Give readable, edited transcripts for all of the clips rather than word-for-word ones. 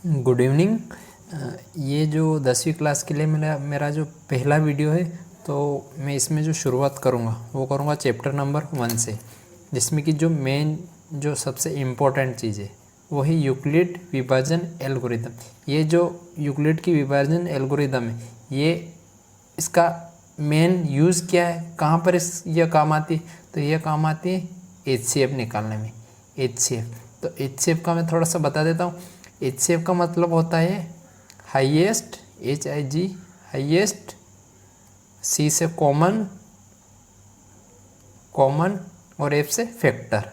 Good evening. ये जो 10वीं क्लास के लिए मेरा जो पहला वीडियो है, तो मैं इसमें जो शुरुआत करूँगा वो करूँगा चैप्टर नंबर 1 से, जिसमें कि जो मेन जो सबसे इम्पोर्टेंट चीज़ है वो है यूक्लिड विभाजन एल्गोरिदम। ये जो यूक्लिड की विभाजन एल्गोरिदम है, ये इसका मेन यूज़ क्या है, कहाँ पर यह काम आती है? तो यह काम आती है HCF निकालने में। HCF, तो HCF का मैं थोड़ा सा बता देता हूँ। HCF का मतलब होता है हाईएस्ट, HIG हाईएस्ट, C से कॉमन और F से फैक्टर।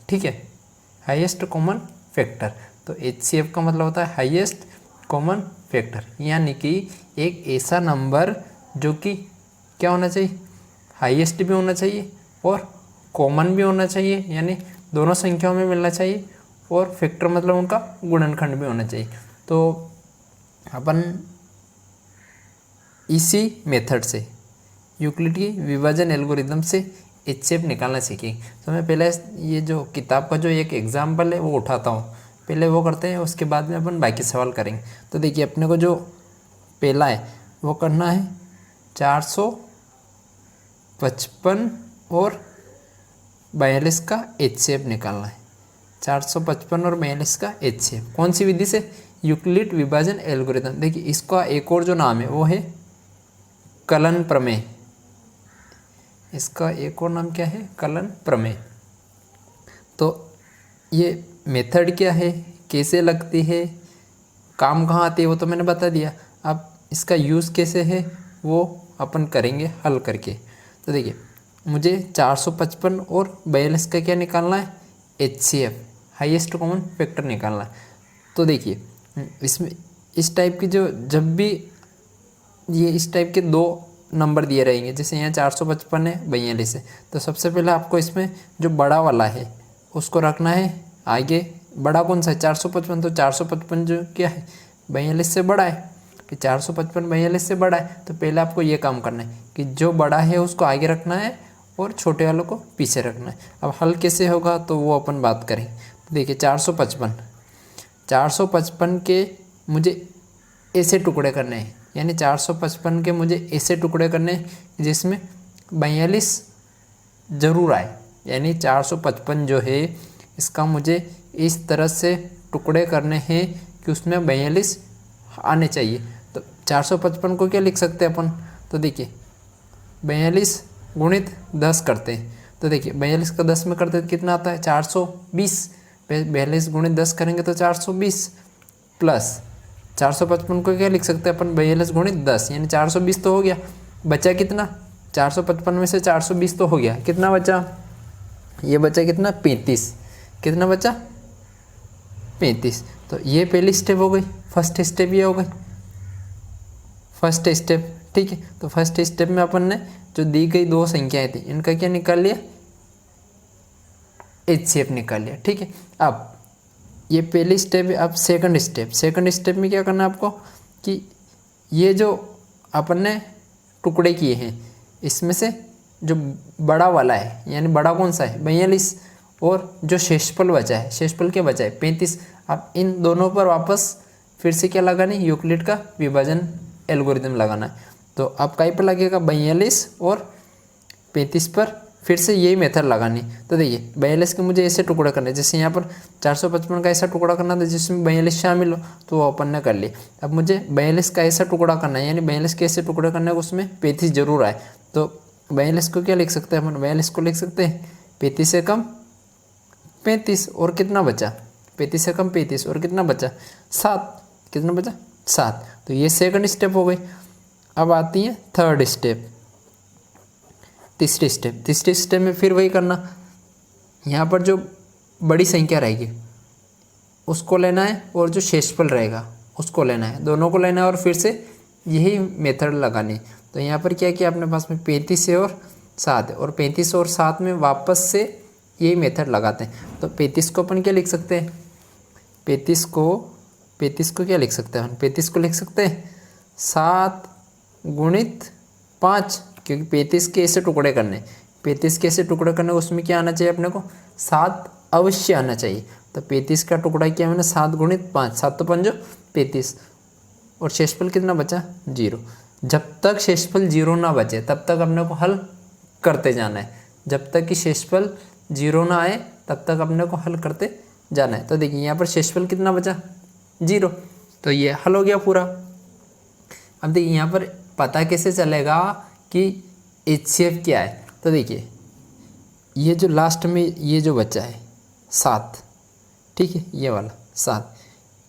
ठीक है, हाईएस्ट कॉमन फैक्टर। तो HCF का मतलब होता है हाईएस्ट कॉमन फैक्टर, यानी कि एक ऐसा नंबर जो कि क्या होना चाहिए, हाईएस्ट भी होना चाहिए और कॉमन भी होना चाहिए, यानी दोनों संख्याओं में मिलना चाहिए, और फैक्टर मतलब उनका गुणनखंड भी होना चाहिए। तो अपन इसी मेथड से, यूक्लिड की विभाजन एल्गोरिदम से HCF निकालना सीखेंगे। तो मैं पहले ये जो किताब का जो एक एग्जाम्पल है वो उठाता हूँ, पहले वो करते हैं, उसके बाद में अपन बाकी सवाल करेंगे। तो देखिए, अपने को जो पहला है वो करना है 455 और 42 का HCF निकालना है। 455 और 42 का HCF कौन सी विधि से? यूक्लिड विभाजन एल्गोरिदम। देखिए, इसका एक और जो नाम है वो है कलन प्रमेय। इसका एक और नाम क्या है? कलन प्रमेय। तो ये मेथड क्या है, कैसे लगती है, काम कहाँ आती है, वो तो मैंने बता दिया। अब इसका यूज़ कैसे है वो अपन करेंगे हल करके। तो देखिए, मुझे 455 और 42 का क्या निकालना है? HCF, हाईएस्ट कॉमन फैक्टर निकालना है। तो देखिए, इसमें इस टाइप की जब भी ये इस टाइप के दो नंबर दिए रहेंगे, जैसे यहाँ 455 है, 42 है, तो सबसे पहले आपको इसमें जो बड़ा वाला है उसको रखना है आगे। बड़ा कौन सा है? 455। तो 455 जो क्या है, 42 से बड़ा है, कि 455 42 से बड़ा है। तो पहले आपको ये काम करना है कि जो बड़ा है उसको आगे रखना है और छोटे वालों को पीछे रखना है। अब हल कैसे होगा तो वो अपन बात करें। तो देखिए, 455 के मुझे ऐसे टुकड़े करने हैं, यानी 455 के मुझे ऐसे टुकड़े करने हैं जिसमें 42 जरूर आए, यानी 455 जो है इसका मुझे इस तरह से टुकड़े करने हैं कि उसमें 42 आने चाहिए। तो 455 को क्या लिख सकते हैं अपन? तो देखिए, 42 गुणित 10 करते हैं। तो देखिए, 42 का 10 में करते हैं कितना आता है? 420। 42 गुणित 10 करेंगे तो 420, प्लस 455 को क्या लिख सकते हैं अपन? 42 गुणित 10, यानी 420 तो हो गया। बचा कितना? 455 में से 420 तो हो गया, कितना बचा? ये बचा कितना? 35। कितना बचा? 35। तो ये पहली स्टेप हो गई, फर्स्ट स्टेप ये हो गई, फर्स्ट स्टेप। ठीक है, तो फर्स्ट स्टेप में अपन ने जो दी गई दो संख्याएं थी इनका क्या निकाल लिया? HCF निकाल लिया। ठीक है, अब ये पहली स्टेप है। अब सेकंड स्टेप में क्या करना है आपको कि ये जो अपन ने टुकड़े किए हैं इसमें से जो बड़ा वाला है, यानी बड़ा कौन सा है? 42, और जो शेषफल बचा है, शेषफल क्या बचा है? 35। अब इन दोनों पर वापस फिर से क्या लगाना है? यूक्लिड का विभाजन एल्गोरिदम लगाना है। तो अब कहीं पर लगेगा? 42 और 35 पर फिर से यही मेथड लगानी। तो देखिए, 42 के मुझे ऐसे टुकड़ा करने, जैसे यहाँ पर 455 का ऐसा टुकड़ा करना था जिसमें 42 शामिल हो, तो वो अपन ने कर लिया। अब मुझे 42 का ऐसा टुकड़ा करना है, यानी 42 के ऐसे टुकड़े करने को उसमें 35 जरूर आए। तो 42 को क्या लिख सकते हैं अपन? 42 को लिख सकते हैं 35 से कम 35, और कितना बचा? 35 से कम 35 और कितना बचा? 7। कितना बचा? 7। तो ये सेकंड स्टेप हो गई। अब आती है थर्ड स्टेप, तीसरी स्टेप में फिर वही करना। यहाँ पर जो बड़ी संख्या रहेगी उसको लेना है, और जो शेषफल रहेगा उसको लेना है, दोनों को लेना है, और फिर से यही मेथड लगानी। तो यहाँ पर क्या किया अपने पास में? 35 है और 7 है, और 35 और 7 में वापस से यही मेथड लगाते हैं। तो 35 को अपन क्या लिख सकते हैं? 35 को क्या लिख सकते हैं? 35 को लिख सकते हैं 7 गुणित 5, क्योंकि 35 के ऐसे टुकड़े करने, 35 के ऐसे टुकड़े करने, उसमें क्या आना चाहिए अपने को? 7 अवश्य आना चाहिए। तो 35 का टुकड़ा किया मैंने 7 गुणित 5, 7 तो 5 35, और शेषफल कितना बचा 0। जब तक शेषफल 0 ना बचे तब तक अपने को हल करते जाना है, जब तक कि शेषफल 0 ना आए तब तक अपने को हल करते जाना है। तो देखिए यहाँ पर शेषफल कितना बचा 0, तो ये हल हो गया पूरा। अब देखिए यहाँ पर पता कैसे चलेगा कि HCF क्या है, तो देखिए ये जो लास्ट में ये जो बचा है 7, ठीक है, ये वाला 7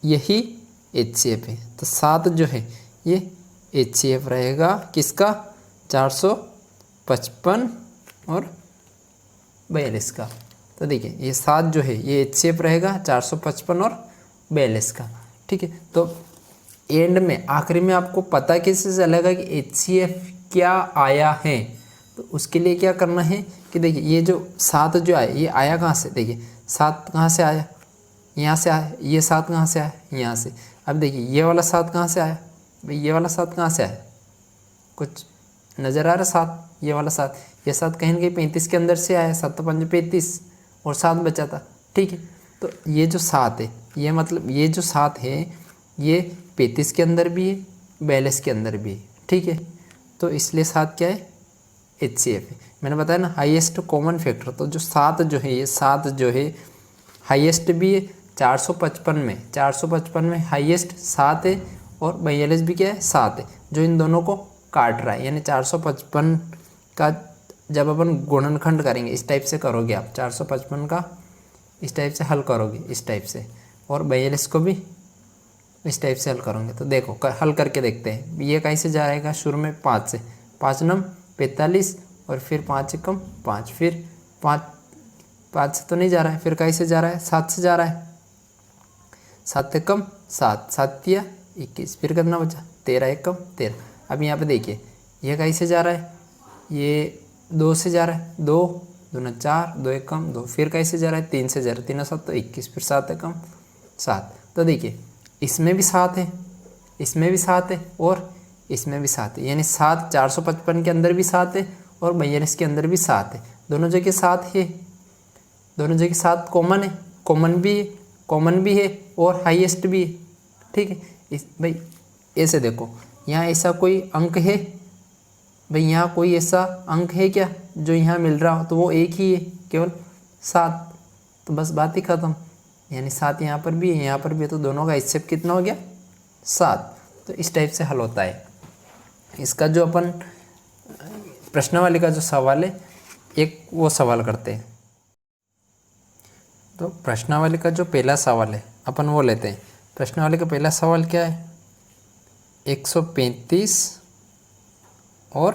यही HCF है। तो 7 जो है ये HCF रहेगा किसका 455 और 42 का। तो देखिए ये 7 जो है ये HCF रहेगा 455 और 42 का, ठीक है। तो एंड में आखिरी में आपको पता कैसे चलेगा कि HCF क्या आया है, तो उसके लिए क्या करना है कि देखिए ये जो 7 जो आया ये आया कहाँ से, देखिए 7 कहाँ से आया, यहाँ से आया, ये 7 कहाँ से आया, यहाँ से। अब देखिए ये वाला 7 कहाँ से आया, भाई ये वाला 7 कहाँ से आया, कुछ नज़र आ रहा 7, ये वाला 7, ये 7 कहीं ना कहीं 35 के अंदर से आया, 7 तो 5 35 और 7 बचा था, ठीक है। तो ये जो 7 है ये मतलब ये जो 7 है ये 35 के अंदर भी है 42 के अंदर भी है, ठीक है। तो इसलिए 7 क्या है HCF है। मैंने बताया ना हाईएस्ट कॉमन फैक्टर, तो जो 7 जो है ये 7 जो है हाईएस्ट भी है 455 में हाईएस्ट 7 है, और 42 भी क्या है 7 है, जो इन दोनों को काट रहा है। यानी 455 का जब अपन गुणनखंड करेंगे इस टाइप से करोगे आप, 455 का इस टाइप से हल करोगे इस टाइप से, और 42 को भी इस टाइप से हल करोगे। तो देखो हल करके देखते हैं, ये कैसे जाएगा, शुरू में 5 से, 5 नम 45 और फिर 5 एकम 5, फिर 5 से तो नहीं जा रहा है, फिर कैसे जा रहा है 7 से जा रहा है, 7 एकम 7, 7 तिया 21, फिर कितना बचा 13 एकम 13। अब यहाँ पे देखिए ये कैसे जा रहा है, ये 2 से जा रहा है, 2 दूना 4, 2 एकम 2, फिर कैसे जा रहा है 3 से जा रहा है, 3 और 7 तो 21, फिर 7 एकम 7। तो देखिए इसमें भी 7 है, इसमें भी 7 है और इसमें भी 7 है, यानी 7 455 के अंदर भी 7 है और 42 के अंदर भी 7 है, दोनों जगह 7 है, दोनों जगह 7 कॉमन है, कॉमन भी है और हाईएस्ट भी है, ठीक है। इस भाई ऐसे देखो यहाँ ऐसा कोई अंक है, भाई यहाँ कोई ऐसा अंक है क्या जो यहाँ मिल रहा हो, तो वो एक ही है केवल 7, तो बस बात ही ख़त्म। यानी 7 यहाँ पर भी है यहाँ पर भी है, तो दोनों का HCF कितना हो गया 7। तो इस टाइप से हल होता है। इसका जो अपन प्रश्नावली का जो सवाल है एक वो सवाल करते हैं। तो प्रश्नावली का जो पहला सवाल है अपन वो लेते हैं। प्रश्नावली का पहला सवाल क्या है, 135 और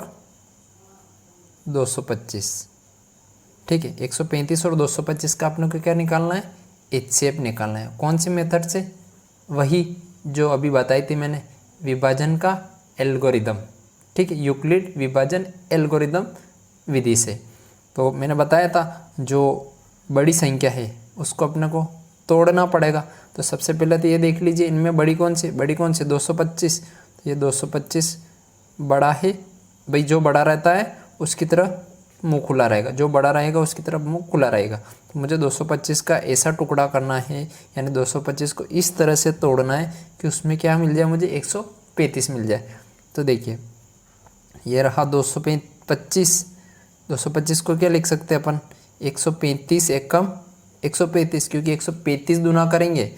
225, ठीक है। 135 और 225 का अपने को क्या निकालना है, HCF निकालना है। कौन सी मेथड से, वही जो अभी बताई थी मैंने, विभाजन का एल्गोरिदम, ठीक है, यूक्लिड विभाजन एल्गोरिदम विधि से। तो मैंने बताया था जो बड़ी संख्या है उसको अपने को तोड़ना पड़ेगा। तो सबसे पहले तो ये देख लीजिए इनमें बड़ी कौन सी 225, तो ये 225 बड़ा है, भाई जो बड़ा रहता है उसकी तरफ मुंह खुला रहेगा, जो बड़ा रहेगा उसकी तरफ मुंह खुला रहेगा। तो मुझे 225 का ऐसा टुकड़ा करना है, यानी 225 को इस तरह से तोड़ना है कि उसमें क्या मिल जाए, मुझे 135 मिल जाए। तो देखिए ये रहा 225 को क्या लिख सकते हैं अपन, 135 एकम 135, क्योंकि 135 गुना करेंगे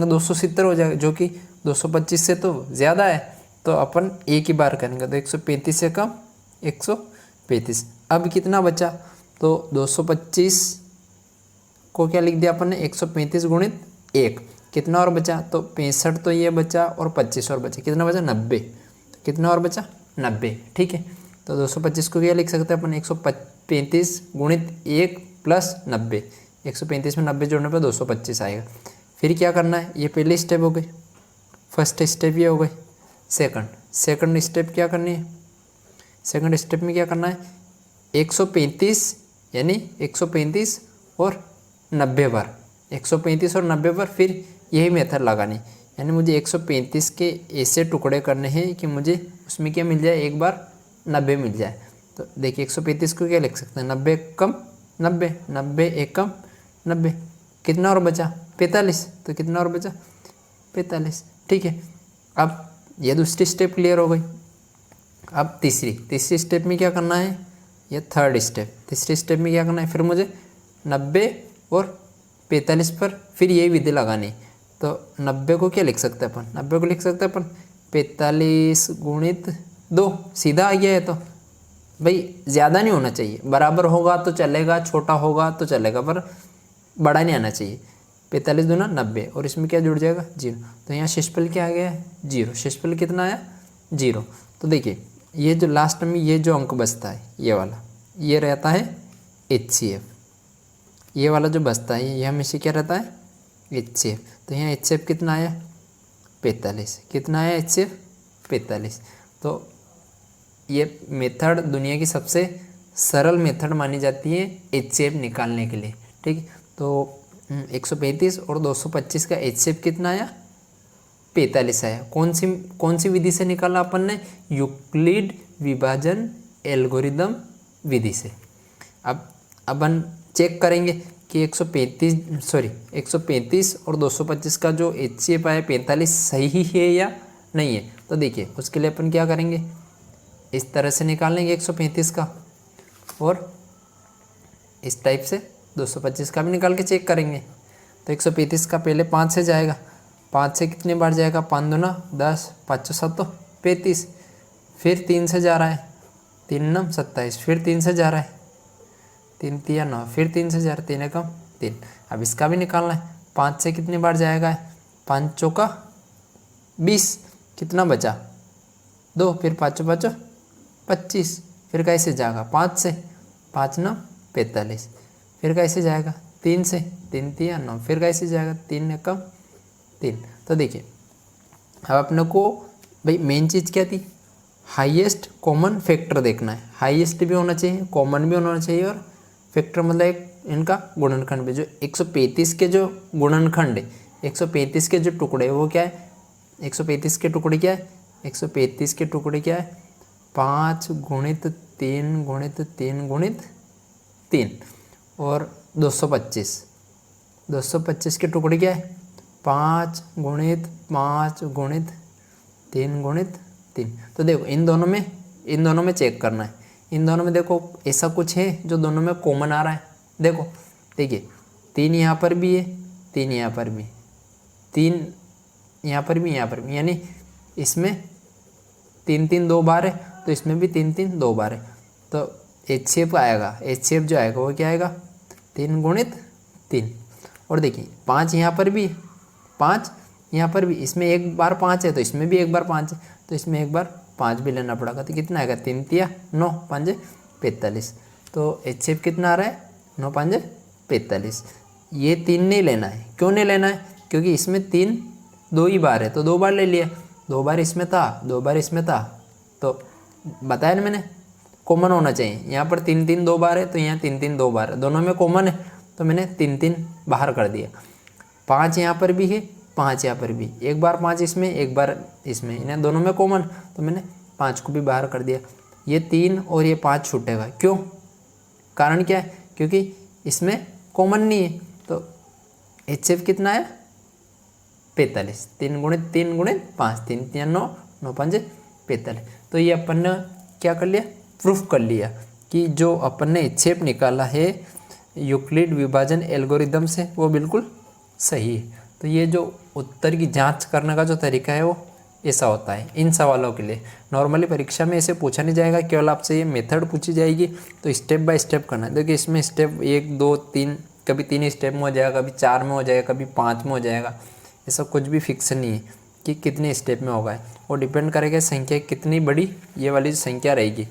270 हो जाएगा, जो कि 225 से तो ज़्यादा है, तो अपन एक ही बार करेंगे। तो 135 से कम 135। अब कितना बचा, तो 225 को क्या लिख दिया अपन ने 135 गुणित 1, कितना और बचा, तो 65 तो ये बचा और 25 और बचा, कितना बचा 90, कितना और बचा 90, ठीक है। तो 225 को क्या लिख सकते हैं अपन 135 गुणित 1 प्लस 90, 135 में 90 जोड़ने पर 225 आएगा। फिर क्या करना है, ये पहली स्टेप हो गई, फर्स्ट स्टेप ये हो गई। सेकंड स्टेप क्या करनी है, सेकंड स्टेप में क्या करना है, 135 यानी 135 और 90 बार, 135 और 90 बार फिर यही मेथड लगानी, यानी मुझे 135 के ऐसे टुकड़े करने हैं कि मुझे उसमें क्या मिल जाए, एक बार 90 मिल जाए। तो देखिए 135 को क्या लिख सकते हैं, 90 एकम 90, 90 एकम 90, कितना और बचा 45, तो कितना और बचा 45। ठीक है, अब ये दूसरी स्टेप क्लियर हो गई। अब तीसरी स्टेप में क्या करना है, ये थर्ड स्टेप। तीसरी स्टेप में क्या करना है, फिर मुझे 90 और 45 पर फिर यही विधि लगानी। तो 90 को क्या लिख सकते हैं अपन, 90 को लिख सकते हैं अपन 45 गुणित 2, सीधा आ गया है। तो भाई ज़्यादा नहीं होना चाहिए, बराबर होगा तो चलेगा, छोटा होगा तो चलेगा, पर बड़ा नहीं आना चाहिए। 45 दूना 90 और इसमें क्या जुड़ जाएगा 0। तो यहाँ शेषफल क्या आ गया है 0। शेषफल कितना आया 0। तो देखिए ये जो लास्ट में ये जो अंक बचता है ये वाला, ये रहता है HCF। ये वाला जो बचता है ये हमेशा क्या रहता है HCF। तो यहाँ HCF कितना आया 45। कितना आया HCF 45। तो ये मेथड दुनिया की सबसे सरल मेथड मानी जाती है HCF निकालने के लिए। ठीक, तो 135 और 225 का HCF कितना आया 45 आया। कौन सी विधि से निकाला अपन ने, यूक्लिड विभाजन एल्गोरिदम विधि से। अब अपन चेक करेंगे कि 135 और 225 का जो HCF आया 45 सही है या नहीं है। तो देखिए उसके लिए अपन क्या करेंगे, इस तरह से निकाल लेंगे 135 का और इस टाइप से 225 का भी निकाल के चेक करेंगे। तो 135 का पहले 5 से जाएगा, 5 से कितने बार जाएगा, 5 दूना 10, 5 7 35, फिर 3 से जा रहा है, 3 9 27, फिर 3 से जा रहा है, 3 3 9, फिर 3 से जा रहा है, 3 एकम 3। अब इसका भी निकालना है, 5 से कितनी बार जाएगा, 5 चौका 20, कितना बचा 2, फिर 5 5 25, फिर कैसे जाएगा 5 से, 5 9 45, फिर कैसे जाएगा 3 से, 3 3 9, फिर कैसे जाएगा 3 एकम 3। तो देखिए अब अपने को भाई मेन चीज़ क्या थी, हाईएस्ट कॉमन फैक्टर देखना है। हाईएस्ट भी होना चाहिए, कॉमन भी होना चाहिए और फैक्टर मतलब एक इनका गुणनखंड भी। जो 135 के जो गुणनखंड है, 135 के जो टुकड़े वो क्या है, 135 के टुकड़े क्या है, 135 के टुकड़े क्या है 5 गुणित 3 गुणित 3 गुणित 3। और 225 के टुकड़े क्या है 5 गुणित 5 गुणित 3 गुणित 3। तो देखो इन दोनों में चेक करना है। इन दोनों में देखो ऐसा कुछ है जो दोनों में कॉमन आ रहा है। देखिए 3 यहाँ पर भी है, 3 यहाँ पर भी, 3 यहाँ पर भी, यहाँ पर भी, यानी इसमें 3 3 2 बार है, तो इसमें भी 3 3 2 बार है। तो HCF आएगा, HCF जो आएगा वो क्या आएगा 3 गुणित 3। और देखिए 5 यहाँ पर भी, 5 यहाँ पर भी, इसमें एक बार 5 है तो इसमें भी एक बार 5 है, तो इसमें एक बार 5 भी लेना पड़ेगा। तो कितना आएगा 3 3 9 5 45। तो HCF कितना आ रहा है 9 5 45। ये 3 नहीं लेना है, क्यों नहीं लेना है, क्योंकि इसमें 3 2 ही बार है तो 2 बार ले लिया, 2 बार इसमें था 2 बार इसमें था। तो बताया ना मैंने कॉमन होना चाहिए। यहाँ पर 3 3 2 बार है तो यहाँ 3 3 2 बार है, दोनों में कॉमन है तो मैंने 3 3 बाहर कर दिया। 5 यहाँ पर भी है, 5 यहाँ पर भी, एक बार 5 इसमें एक बार इसमें, इन्हें दोनों में कॉमन तो मैंने 5 को भी बाहर कर दिया। ये 3 और ये 5 छूटेगा, क्यों, कारण क्या है, क्योंकि इसमें कॉमन नहीं है। तो HCF कितना है 45, 3 गुणित 3 गुणित 5, 3 3 9 9 5 45। तो ये अपन ने क्या कर लिया, प्रूफ कर लिया कि जो अपन ने HCF निकाला है यूक्लिड विभाजन एल्गोरिदम से वो बिल्कुल सही है। तो ये जो उत्तर की जांच करने का जो तरीका है वो ऐसा होता है इन सवालों के लिए। नॉर्मली परीक्षा में ऐसे पूछा नहीं जाएगा, केवल आपसे ये मेथड पूछी जाएगी, तो स्टेप बाय स्टेप करना है। देखिए इसमें स्टेप 1 2 3, कभी 3 स्टेप में हो जाएगा, कभी 4 में हो जाएगा, कभी 5 में हो जाएगा। ऐसा कुछ भी फिक्स नहीं है कि कितने स्टेप में होगा, वो डिपेंड करेगा संख्या कितनी बड़ी, ये वाली जो संख्या रहेगी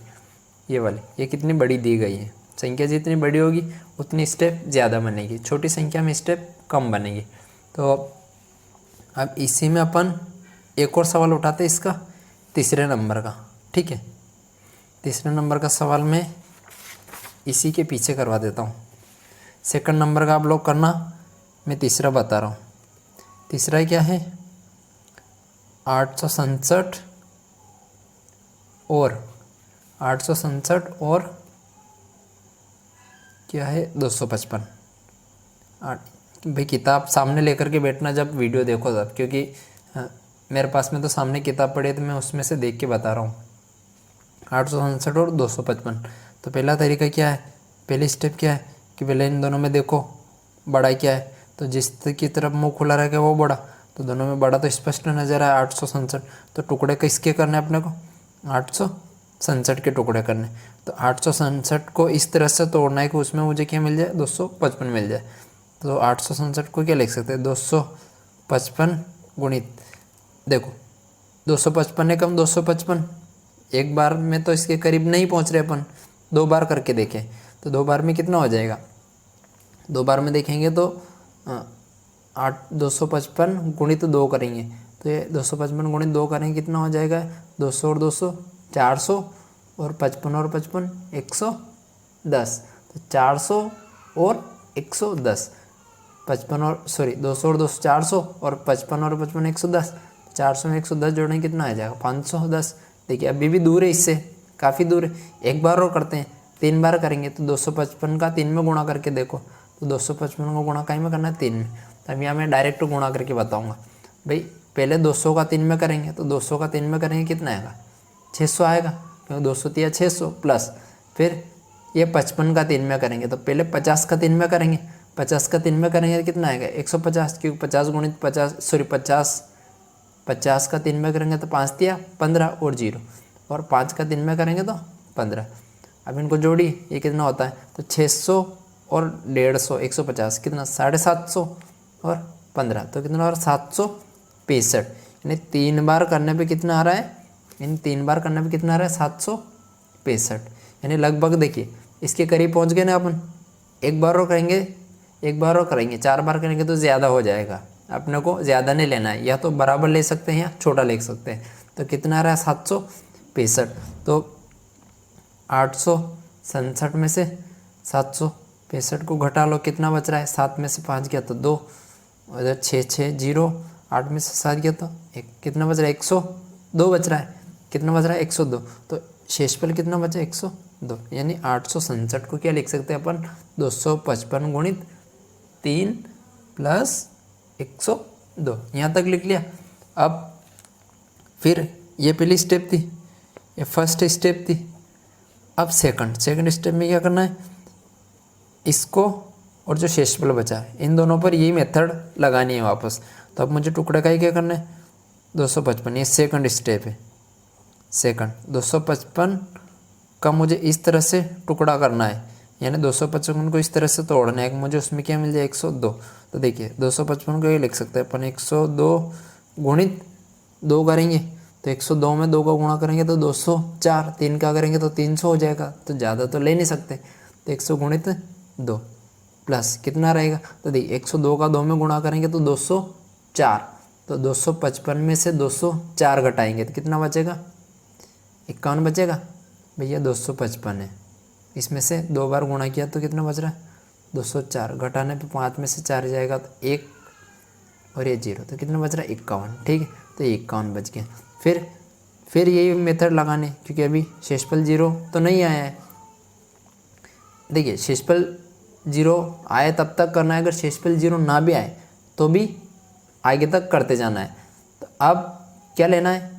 ये वाली, ये कितनी बड़ी दी गई है। संख्या जितनी बड़ी होगी उतनी स्टेप ज़्यादा बनेगी, छोटी संख्या में स्टेप कम बनेगी। तो अब इसी में अपन एक और सवाल उठाते हैं इसका तीसरे नंबर का। ठीक है, तीसरे नंबर का सवाल मैं इसी के पीछे करवा देता हूँ। सेकंड नंबर का आप लोग करना, मैं तीसरा बता रहा हूँ। तीसरा क्या है 867 और क्या है 255। भाई किताब सामने लेकर के बैठना जब वीडियो देखो तब, क्योंकि मेरे पास में तो सामने किताब पड़ी है तो मैं उसमें से देख के बता रहा हूँ। 867 और 255। तो पहला तरीका क्या है, पहली स्टेप क्या है कि पहले इन दोनों में देखो बड़ा क्या है, तो जिस की तरफ मुंह खुला रहेगा वो बड़ा, तो दोनों में बड़ा तो स्पष्ट नज़र आया 867। तो टुकड़े किसके करने अपने को, 867 के टुकड़े करने। तो 867 को इस तरह से तोड़ना है कि उसमें मुझे क्या मिल जाए, 255 मिल जाए। तो 867 को क्या लिख सकते हैं, 255 गुणित, देखो 255 है कम 255, एक बार में तो इसके करीब नहीं पहुंच रहे अपन, 2 बार करके देखें तो 2 बार में कितना हो जाएगा, 2 बार में देखेंगे तो 255 गुणित 2 करेंगे तो ये 255 गुणित 2 करेंगे कितना हो जाएगा, 200 और 200 400 और 55 और 55 110। तो 400 और 110, 55 और 200 और 200 400 और 55 और 55 110। 400 में 110 जोड़ेंगे कितना आ जाएगा, 510। देखिए अभी भी दूर है, इससे काफ़ी दूर है। एक बार और करते हैं, 3 बार करेंगे तो 255 का 3 में गुणा करके देखो, तो 255 को गुणा कहीं में करना है 3 में। तो अब यहाँ मैं डायरेक्ट गुणा करके बताऊँगा। भाई पहले 200 का 3 में करेंगे, तो 200 का 3 में करेंगे कितना आएगा, 600 आएगा, क्योंकि 200 दिया 600 प्लस फिर ये 55 का 3 में करेंगे, तो पहले 50 का 3 में करेंगे, 50 का 3 में करेंगे तो कितना आएगा 150, क्योंकि 50 गुणित 50 का 3 में करेंगे तो 5 दिया 15 और 0, और 5 का 3 में करेंगे तो 15। अब इनको जोड़ी ये कितना होता है, तो 600 और 150 150 कितना 750 और 15, तो कितना और 765। यानी 3 बार करने पे कितना आ रहा है, इन 3 बार करने पे कितना आ रहा है 765। यानी लगभग देखिए इसके करीब पहुंच गए ना अपन। एक बार और करेंगे, 4 बार करेंगे तो ज़्यादा हो जाएगा, अपने को ज़्यादा नहीं लेना है, या तो बराबर ले सकते हैं या छोटा ले सकते हैं। तो कितना आ रहा है 765। तो 867 में से 765 को घटा लो, कितना बच रहा है, 7 में से 5 गया तो 2, उधर 6 6 0, 8 में से 7 गया तो 1, कितना बच रहा है 102 बच रहा है, कितना बच रहा है 102। तो शेषफल कितना बचा 102, यानी 867 को क्या लिख सकते हैं अपन, 255 गुणित 3 प्लस 102, यहाँ तक लिख लिया। अब फिर ये पहली स्टेप थी, ये फर्स्ट स्टेप थी। अब सेकंड स्टेप में क्या करना है, इसको और जो शेषफल बचा है इन दोनों पर यही मेथड लगानी है वापस। तो अब मुझे टुकड़े का ही क्या करना है 255, ये सेकंड स्टेप है। सेकंड 255 का मुझे इस तरह से टुकड़ा करना है, यानी 255 को इस तरह से तोड़ना है, मुझे उसमें क्या मिल जाए 102। तो देखिए 255 को ये लिख सकते हैं अपन 102 गुणित 2 करेंगे, तो 102 में 2 का गुणा करेंगे तो 204, 3 का करेंगे तो 300 हो जाएगा, तो ज़्यादा तो ले नहीं सकते। तो 100 गुणित 2 प्लस कितना रहेगा, तो देखिए 102 का 2 में गुणा करेंगे तो 204, तो 255 में से 204 घटाएंगे तो कितना बचेगा 51 बचेगा। भैया 255 है, इसमें से 2 बार गुणा किया तो कितना बच रहा है 204, घटाने पे 5 में से 4 जाएगा तो 1 और ये 0, तो कितना बच रहा है 51। ठीक है, तो 51 बच गया। फिर यही मेथड लगाने, क्योंकि अभी शेषफल 0 तो नहीं आया है। देखिए शेषफल 0 आए तब तक करना है, अगर शेषफल 0 ना भी आए तो भी आगे तक करते जाना है। तो अब क्या लेना है,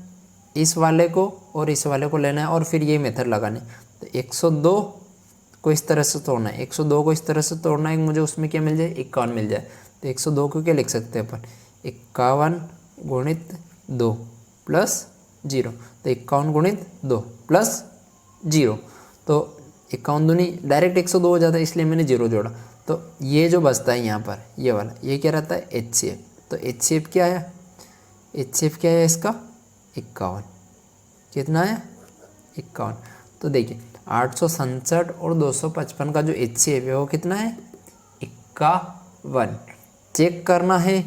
इस वाले को और इस वाले को लेना है और फिर ये मेथड लगाने। तो 102 को इस तरह से तोड़ना है, 102 को इस तरह से तोड़ना है, मुझे उसमें क्या मिल जाए 51 मिल जाए। तो 102 को क्या लिख सकते हैं अपन 51 गुणित 2 प्लस 0, तो 51 गुणित 2 प्लस 0, तो 51 दूनी डायरेक्ट 102 हो जाता है, इसलिए मैंने 0 जोड़ा। तो ये जो बचता है यहाँ पर ये वाला, ये क्या रहता है HCF। तो HCF क्या है, HCF क्या है इसका 51, कितना है 51। तो देखिए 867 और 255 का जो HCF है वो कितना है 51। चेक करना है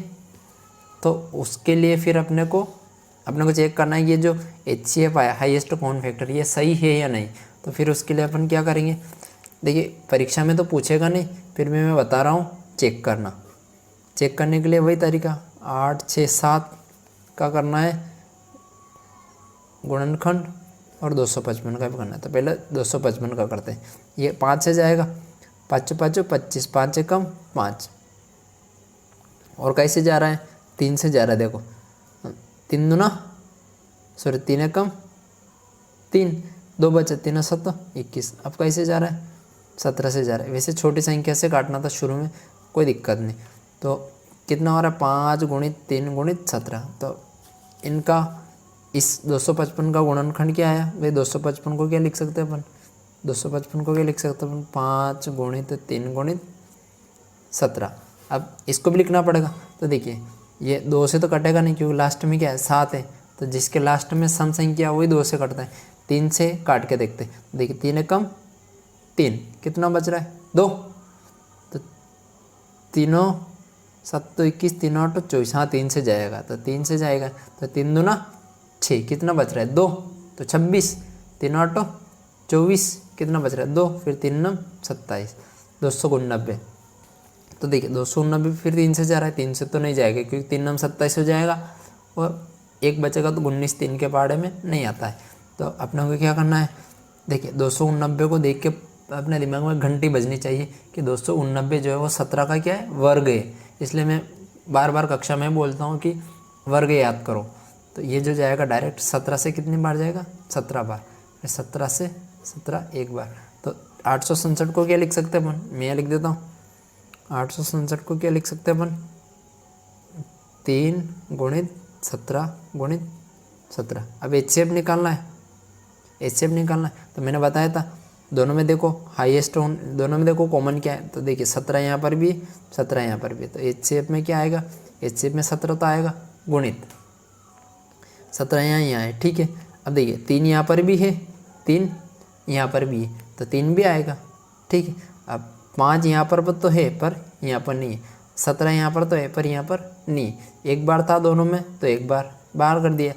तो उसके लिए फिर अपने को चेक करना है ये जो HCF आया हाईएस्ट कॉमन फैक्टर ये सही है या नहीं। तो फिर उसके लिए अपन क्या करेंगे, देखिए परीक्षा में तो पूछेगा नहीं, फिर भी मैं बता रहा हूँ चेक करना। चेक करने के लिए वही तरीका 8 6 7 का करना है गुणनखंड और 255 का भी करना है। तो पहले 255 का करते हैं, ये 5 से जाएगा, 5 5 25, 5 से कम 5, और कैसे जा रहा है, 3 से जा रहा है। देखो 3 दूना सॉरी 3 एकम 3, 2 बचे, 3 7 21। अब कैसे जा रहा है, 17 से जा रहा है। वैसे छोटी संख्या से काटना था शुरू में, कोई दिक्कत नहीं। तो कितना हो रहा है, 5 गुणित 3 गुणित 17। तो इनका इस 255 का गुणनखंड क्या आया भाई, 255 को क्या लिख सकते हैं अपन, 255 को क्या लिख सकते हैं अपन, 5 गुणित 3 गुणित 17। अब इसको भी लिखना पड़ेगा। तो देखिए ये 2 से तो कटेगा नहीं, क्योंकि लास्ट में क्या है 7 है, तो जिसके लास्ट में सम संख्या वही 2 से कटता है। 3 से काट के देखते हैं, देखिए 3 एकम 3, कितना बच रहा है 2। तो 3 7 21, 3 8 24, हाँ 3 से जाएगा, तो 3 से जाएगा। तो 3 दूना 6, कितना बच रहा है 2, तो 26, 3 8 24, कितना बच रहा है 2, फिर 3 9 27, 289। तो देखिए 289 फिर 3 से जा रहा है, 3 से तो नहीं जाएगा क्योंकि 3 9 27 हो जाएगा, और एक बचेगा तो 19 3 के पहाड़े में नहीं आता है। तो अपने को क्या करना है, देखिए 289 को देख के अपने दिमाग में घंटी बजनी चाहिए कि 289 जो है वो 17 का क्या है, वर्ग है। इसलिए मैं बार बार कक्षा में बोलता हूँ कि वर्ग याद करो। तो ये जो जाएगा डायरेक्ट 17 से कितनी बार जाएगा, 17 बार, फिर 17 से 17 एक बार। तो 867 को क्या लिख सकते हैं अपन, मैं लिख देता हूँ। 867 को क्या लिख सकते हैं अपन, 3 गुणित 17 गुणित 17। अब HCF निकालना है, HCF निकालना है। तो मैंने बताया था दोनों में देखो हाईएस्ट, दोनों में देखो कॉमन क्या है। तो देखिए 17 यहाँ पर भी, 17 यहाँ पर भी। तो HCF में क्या आएगा, HCF में 17 तो आएगा, गुणित 17 यहाँ है, ठीक है। अब देखिए 3 यहाँ पर भी है, 3 यहाँ पर भी है, तो 3 भी आएगा, ठीक है। अब 5 यहाँ पर तो है पर यहाँ पर नहीं है, 17 यहाँ पर तो है पर यहाँ पर नहीं। एक बार था दोनों में तो एक बार बाहर कर दिया,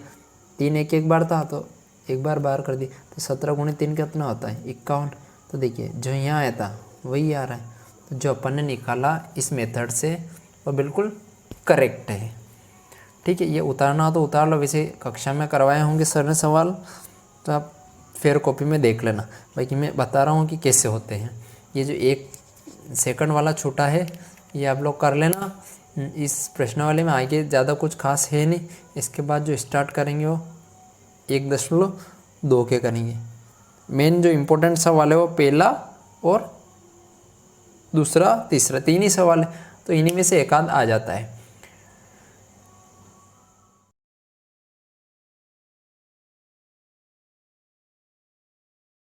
3 एक बार था तो एक बार बाहर कर दिया। तो 17 गुणित 3 कितना होता है, 51। तो देखिए जो यहाँ आया था वही आ रहा है। तो जो अपन ने निकाला इस मेथड से वो बिल्कुल करेक्ट है, ठीक है। ये उतारना हो तो उतार लो, वैसे कक्षा में करवाए होंगे सर ने सवाल, तो आप फेयर कॉपी में देख लेना। बाकी मैं बता रहा हूँ कि कैसे होते हैं। ये जो 1 सेकंड वाला छोटा है ये आप लोग कर लेना। इस प्रश्नावली में आगे ज़्यादा कुछ खास है नहीं। इसके बाद जो स्टार्ट करेंगे वो 1.2 के करेंगे। मेन जो इम्पोर्टेंट सवाल है वो पहला और दूसरा तीसरा, 3 ही सवाल है, तो इन्हीं में से एक आध आ जाता है।